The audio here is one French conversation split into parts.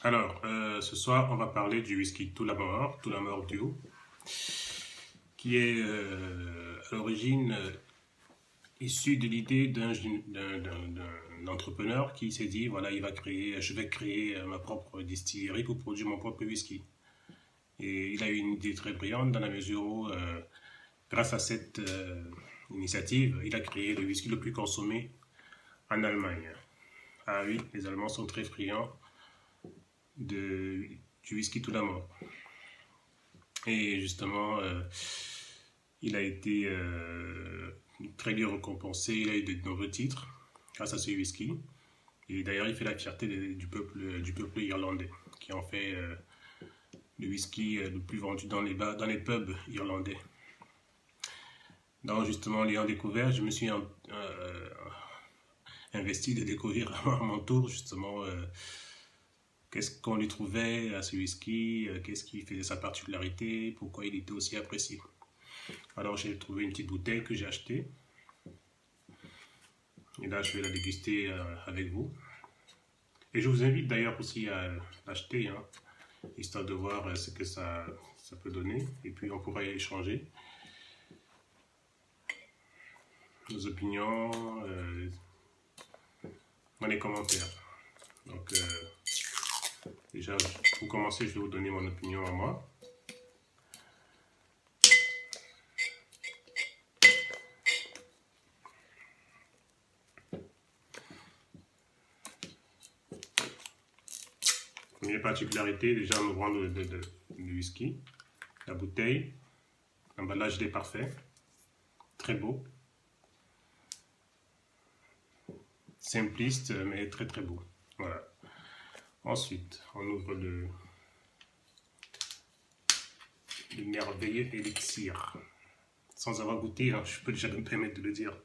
Alors, ce soir, on va parler du whisky Tout la mort Duo, qui est à l'origine issu de l'idée d'un entrepreneur qui s'est dit, voilà, je vais créer ma propre distillerie pour produire mon propre whisky. Et il a eu une idée très brillante dans la mesure où, grâce à cette initiative, il a créé le whisky le plus consommé en Allemagne. Ah oui, les Allemands sont très friands du whisky tout mort. Et justement, il a été très bien récompensé, il a eu de nombreux titres grâce à ce whisky. Et d'ailleurs, il fait la fierté du peuple irlandais, qui en fait le whisky le plus vendu dans les pubs irlandais. Donc justement, l'ayant découvert, je me suis investi de découvrir à mon tour justement qu'est-ce qu'on lui trouvait à ce whisky, qu'est-ce qui faisait sa particularité, pourquoi il était aussi apprécié. Alors j'ai trouvé une petite bouteille que j'ai achetée. Et là, je vais la déguster avec vous. Et je vous invite d'ailleurs aussi à l'acheter, hein, histoire de voir ce que ça peut donner. Et puis on pourra y échanger nos opinions dans les commentaires. Donc déjà, pour commencer, je vais vous donner mon opinion à moi. Première particularité, déjà en ouvrant le whisky, la bouteille, l'emballage est parfait, très beau, simpliste mais très très beau. Voilà. Ensuite, on ouvre le merveilleux élixir. Sans avoir goûté, hein, je peux déjà me permettre de le dire.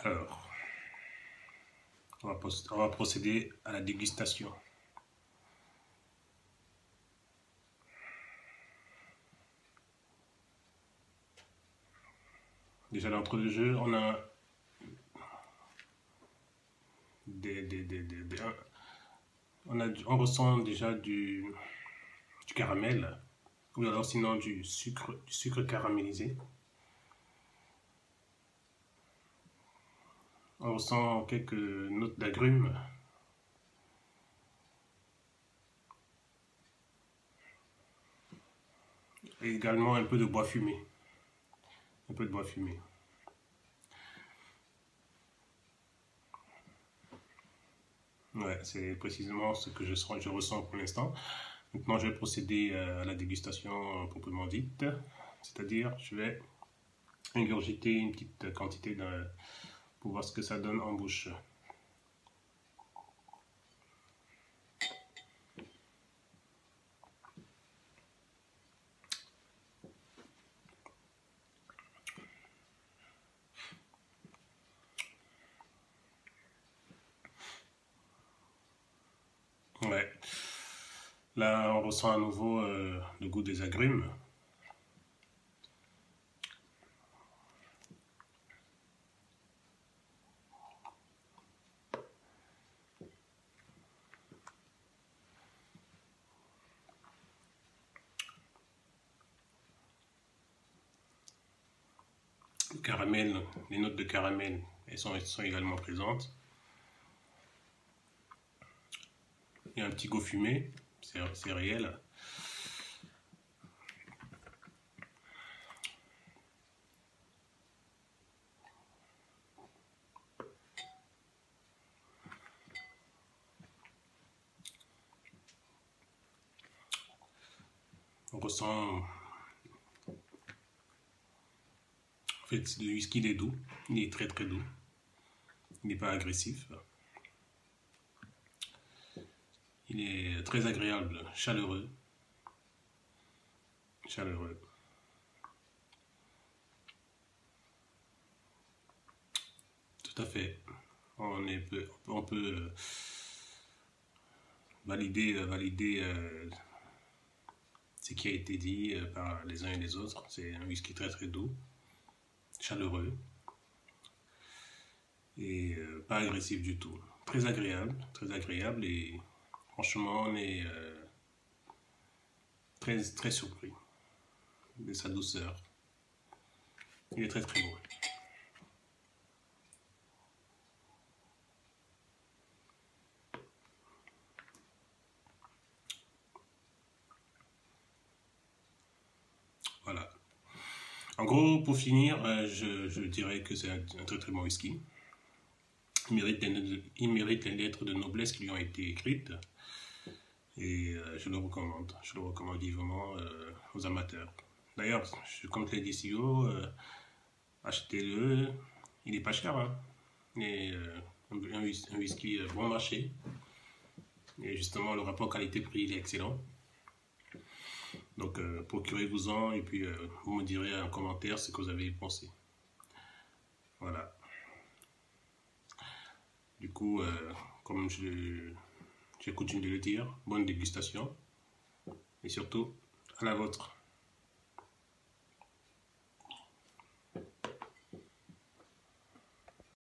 Alors, on va procéder à la dégustation. Déjà d'entre le jeu, on a on ressent déjà du caramel, ou alors sinon du sucre caramélisé. On ressent quelques notes d'agrumes. Et également un peu de bois fumé. Un peu de bois fumé. Ouais, c'est précisément ce que je ressens pour l'instant. Maintenant, je vais procéder à la dégustation proprement dite. C'est-à-dire, je vais ingurgiter une petite quantité pour voir ce que ça donne en bouche. Ouais. Là, on ressent à nouveau le goût des agrumes. Le caramel, les notes de caramel, elles sont également présentes. Il y a un petit goût fumé, c'est réel. On ressent, en fait, le whisky il est doux, il est très très doux, il n'est pas agressif. Il est très agréable, chaleureux. Chaleureux. Tout à fait. On peut valider ce qui a été dit par les uns et les autres. C'est un whisky très très doux, chaleureux et pas agressif du tout. Très agréable et franchement on est très, très surpris de sa douceur. Il est très très bon. Voilà. En gros, pour finir, je dirais que c'est un très très bon whisky. Il mérite les lettres de noblesse qui lui ont été écrites. Et je le recommande. Je le recommande vivement aux amateurs. D'ailleurs, comme je l'ai dit si haut, achetez-le. Il n'est pas cher, hein. Et, un whisky bon marché. Et justement, le rapport qualité-prix il est excellent. Donc, procurez-vous-en et puis vous me direz en commentaire ce que vous avez pensé. Voilà. Du coup, comme j'ai coutume de le dire, bonne dégustation et surtout à la vôtre.